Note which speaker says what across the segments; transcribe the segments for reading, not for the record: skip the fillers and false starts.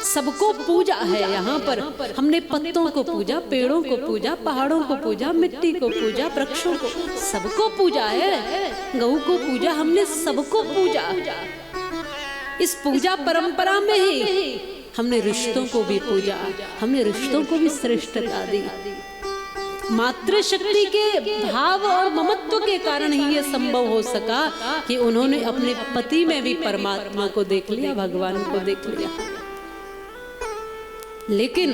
Speaker 1: सबको पूजा है यहाँ पर। हमने पत्तों को पूजा, पेड़ों को पूजा, पहाड़ों को पूजा, मिट्टी को पूजा, वृक्षों को, सबको पूजा है। गऊ को पूजा, हमने सबको पूजा। इस पूजा परंपरा में ही हमने रिश्तों को भी पूजा, हमने रिश्तों को भी श्रेष्ठता दी। मातृशक्ति के भाव और ममत्व के कारण ही ये संभव हो सका कि उन्होंने अपने पति में भी परमात्मा को देख लिया, भगवान को देख लिया। लेकिन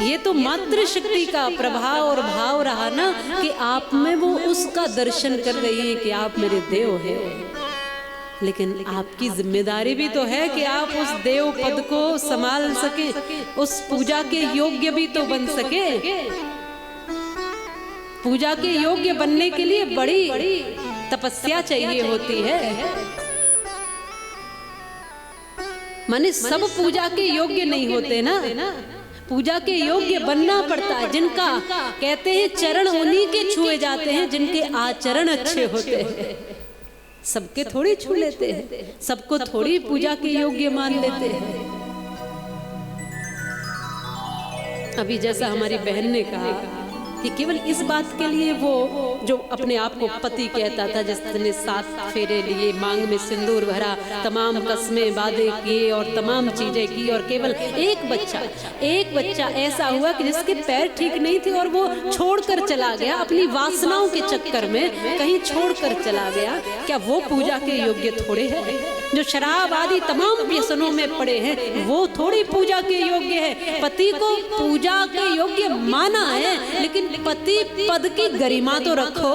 Speaker 1: ये तो मातृशक्ति का प्रभाव और भाव रहा ना कि आप में वो उसका दर्शन कर रही है कि आप मेरे देव हैं। लेकिन आपकी जिम्मेदारी भी तो है कि आप उस देव पद को संभाल सके, उस पूजा के योग्य भी तो बन सके। पूजा के योग्य बनने के लिए बड़ी तपस्या चाहिए होती है। माने सब पूजा के योग्य नहीं होते ना, पूजा के योग्य बनना पड़ता है। जिनका कहते हैं चरण उन्हीं के छुए जाते हैं जिनके आचरण अच्छे होते हैं। सबके थोड़ी छू लेते हैं, सबको थोड़ी पूजा के योग्य मान लेते हैं। अभी जैसा हमारी बहन ने कहा कि केवल इस बात के लिए वो जो अपने आप को पति कहता था, जिसने 7 फेरे लिए, मांग में सिंदूर भरा, तमाम कस्में वादे किए और तमाम चीजें की, और केवल एक बच्चा ऐसा हुआ कि जिसके पैर ठीक नहीं थे और वो छोड़कर चला गया, अपनी वासनाओं के चक्कर में कहीं छोड़कर चला गया। क्या वो पूजा के योग्य थोड़े है? जो शराब आदि तमाम व्यसनों में पड़े हैं वो थोड़ी पूजा के योग्य है। पति को पूजा के योग्य माना है, लेकिन पति पद की गरिमा तो रखो,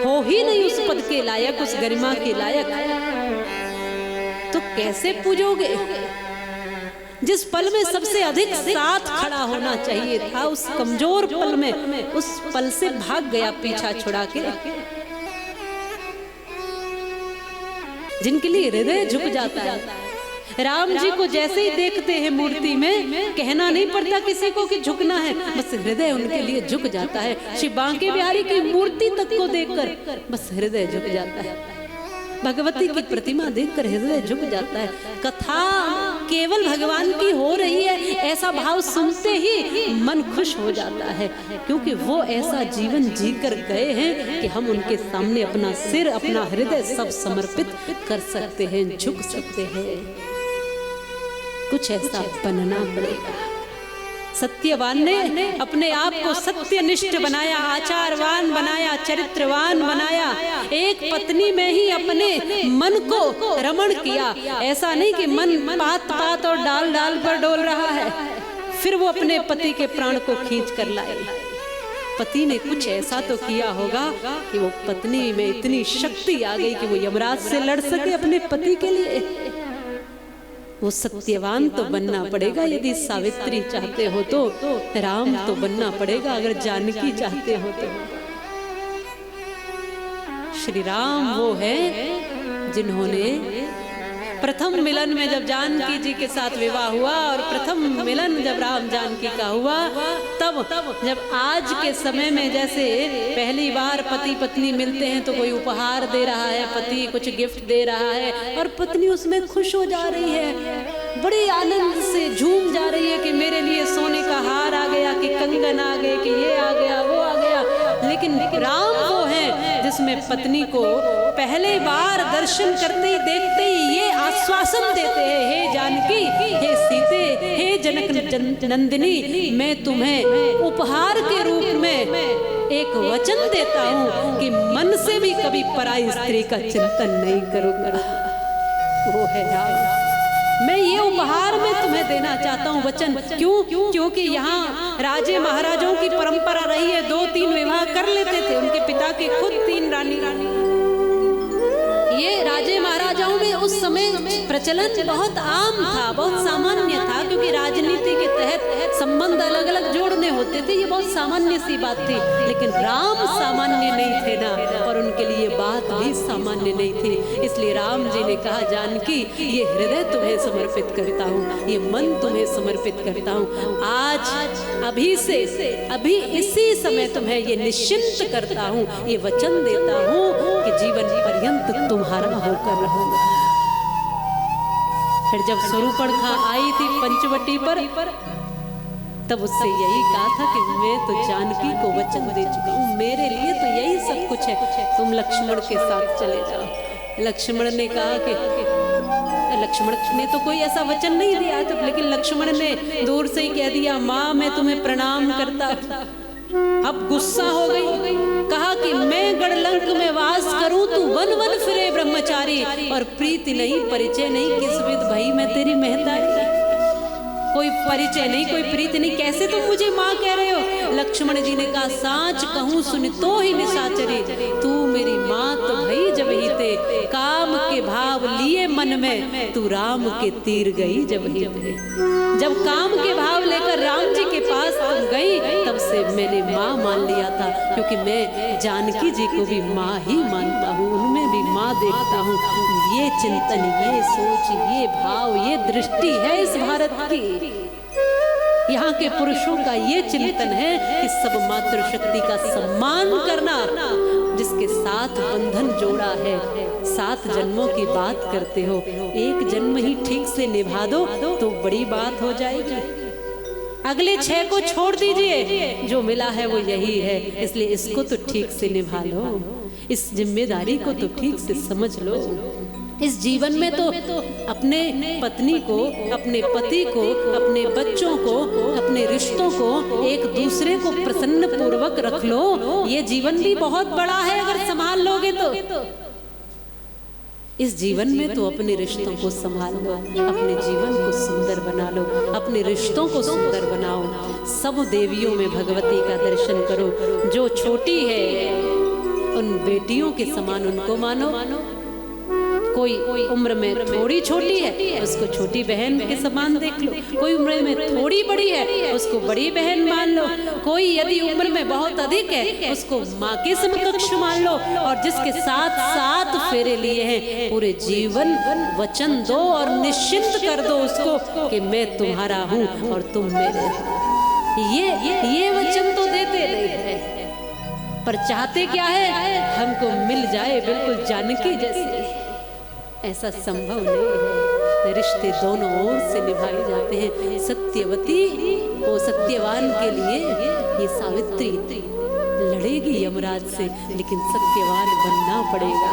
Speaker 1: हो ही नहीं उस पद के लायक, उस गरिमा के लायक, तो कैसे पूजोगे? जिस पल में सबसे अधिक साथ खड़ा होना चाहिए था, उस कमजोर पल में, उस पल से भाग गया पीछा छुड़ा के। जिनके लिए हृदय झुक जाता है। राम जी को जैसे ही देखते हैं मूर्ति में, कहना नहीं पड़ता किसी को कि झुकना है, बस हृदय उनके लिए झुक जाता है। श्री बांके बिहारी की मूर्ति तक को देखकर बस हृदय झुक जाता है। भगवती की प्रतिमा देखकर हृदय झुक जाता है। कथा केवल भगवान की हो रही है, ऐसा भाव सुनते ही मन खुश हो जाता है, क्योंकि वो ऐसा जीवन जीकर गए हैं कि हम उनके सामने अपना सिर, अपना हृदय सब समर्पित कर सकते हैं, झुक सकते हैं। कुछ ऐसा बनना पड़ेगा। सत्यवान ने अपने आप को सत्यनिष्ठ बनाया, आचारवान बनाया, चरित्रवान बनाया। एक पत्नी में ही अपने मन को रमण किया। ऐसा नहीं कि मन पात पात और डाल डाल पर डोल रहा है, फिर वो अपने पति के प्राण को खींच कर लाए। पति ने कुछ ऐसा तो किया होगा कि वो पत्नी में इतनी शक्ति आ गई कि वो यमराज से लड़ सके अपने पति के लिए। वो सत्यवान तो बनना पड़ेगा। यदि सावित्री चाहते हो तो राम तो बनना पड़ेगा, अगर जानकी चाहते हो तो। श्री राम वो है जिन्होंने प्रथम मिलन में जब जानकी जी के साथ विवाह हुआ, और प्रथम मिलन जब राम जानकी का हुआ, तब जब आज के समय में जैसे पहली बार पति पत्नी मिलते हैं तो कोई उपहार दे रहा है, पति कुछ गिफ्ट दे रहा है और पत्नी उसमें खुश हो जा रही है, बड़ी आनंद से झूम जा रही है कि मेरे लिए सोने का हार आ गया, कि कंगन आ गए, कि ये आ गया, वो आ गया। लेकिन राम वो है जिसमें पत्नी को पहले बार दर्शन करते ही, देखते ही ये आश्वासन देते हैं, हे जानकी, हे सीते, हे जनक नंदिनी, मैं तुम्हें उपहार के रूप में एक वचन देता हूँ कि मन से भी कभी पराई स्त्री का चिंतन नहीं करूंगा। वो है राम। मैं ये उपहार में तुम्हें देना चाहता हूँ वचन। क्यों? क्योंकि यहाँ राजे महाराजों की परंपरा रही है, 2-3 विवाह कर लेते थे। उनके पिता के खुद 3 रानी। ये राजे महाराजाओं में उस समय प्रचलन बहुत आम था, बहुत सामान्य था, क्योंकि राजनीति के तहत संबंध अलग अलग जोड़ने होते थे। ये बहुत सामान्य सी बात थी। लेकिन राम सामान्य नहीं थे ना, और उनके लिए बात भी सामान्य नहीं थी। इसलिए राम जी ने कहा, जानकी, ये हृदय तुम्हें समर्पित करता हूँ, ये मन तुम्हें समर्पित करता हूँ। आज अभी से, अभी इसी समय तुम्हें ये निश्चिंत करता हूँ, ये वचन देता हूँ कि जीवन पर्यंत तुम्हारा होकर रहूंगा। फिर जब शूर्पणखा आई थी पंचवटी पर, तब उससे यही कहा था कि मैं तो जानकी को वचन दे चुका हूँ, मेरे लिए तो यही सब कुछ है, तुम लक्ष्मण के साथ चले जाओ। लक्ष्मण ने कहा कि लक्ष्मण ने तो कोई ऐसा वचन नहीं दिया था, लेकिन लक्ष्मण ने दूर से ही कह दिया, माँ मैं तुम्हें प्रणाम करता। अब गुस्सा हो गई, कहा कि मैं गढ़लंक में वास करूं, तू वन वन फिरे ब्रह्मचारी, और प्रीति नहीं परिचय नहीं, किस विध भई मैं तेरी महतारी। कोई परिचय नहीं, कोई प्रीति नहीं, कैसे तुम मुझे माँ कह रहे हो। लक्ष्मण जी ने कहा, साच कहूं सुन तो ही निशाचरी, तू मेरी माँ तो भई जब ही ते, काम के भाव लिए मन में, तू राम के तीर गई जब ही ते। जब काम के भाव लेकर राम जी के पास तुम गई, तब से मैंने माँ मान लिया था, क्योंकि मैं जानकी जी को भी माँ ही मानता हूँ, उनमें भी माँ देखता हूँ। ये चिंतन, ये सोच, ये भाव, ये दृष्टि है इस भारत की। यहाँ के पुरुषों का ये चिंतन है कि सब मातृशक्ति का सम्मान करना, जिसके साथ बंधन जोड़ा है, 7 जन्मों की बात करते हो, एक जन्म ही ठीक से निभा दो तो बड़ी बात हो जाएगी। अगले 6 को छोड़ दीजिए, जो मिला है वो यही है, इसलिए इसको तो ठीक से निभा लो, इस जिम्मेदारी को तो ठीक से समझ लो। इस जीवन में तो अपने पत्नी को, अपने पति को, अपने बच्चों को, अपने रिश्तों को, एक दूसरे को प्रसन्न पूर्वक रख लो, ये जीवन भी बहुत बड़ा है अगर संभाल लोगे तो। इस जीवन में तो अपने रिश्तों को संभाल लो, अपने जीवन को सुंदर बना लो, अपने रिश्तों को सुंदर बनाओ। सब देवियों में भगवती का दर्शन करो, जो छोटी है उन बेटियों के समान उनको मानो। कोई उम्र में थोड़ी छोटी है, उसको छोटी बहन के समान देख लो, कोई उम्र में थोड़ी बड़ी है, उसको बड़ी बहन मान लो, कोई यदि उम्र में बहुत अधिक है, उसको माँ के समकक्ष मान लो, और जिसके साथ 7 फेरे लिए हैं, पूरे जीवन वचन दो और निश्चिंत कर दो उसको कि मैं तुम्हारा हूँ और तुम मेरे हो। ये वचन तो देते नहीं है, पर चाहते क्या है, हमको मिल जाए बिल्कुल जानकी जैसे। ऐसा संभव नहीं है, रिश्ते दोनों ओर से निभाए जाते हैं। सत्यवती वो सत्यवान के लिए ये सावित्री लड़ेगी यमराज से, लेकिन सत्यवान बनना पड़ेगा।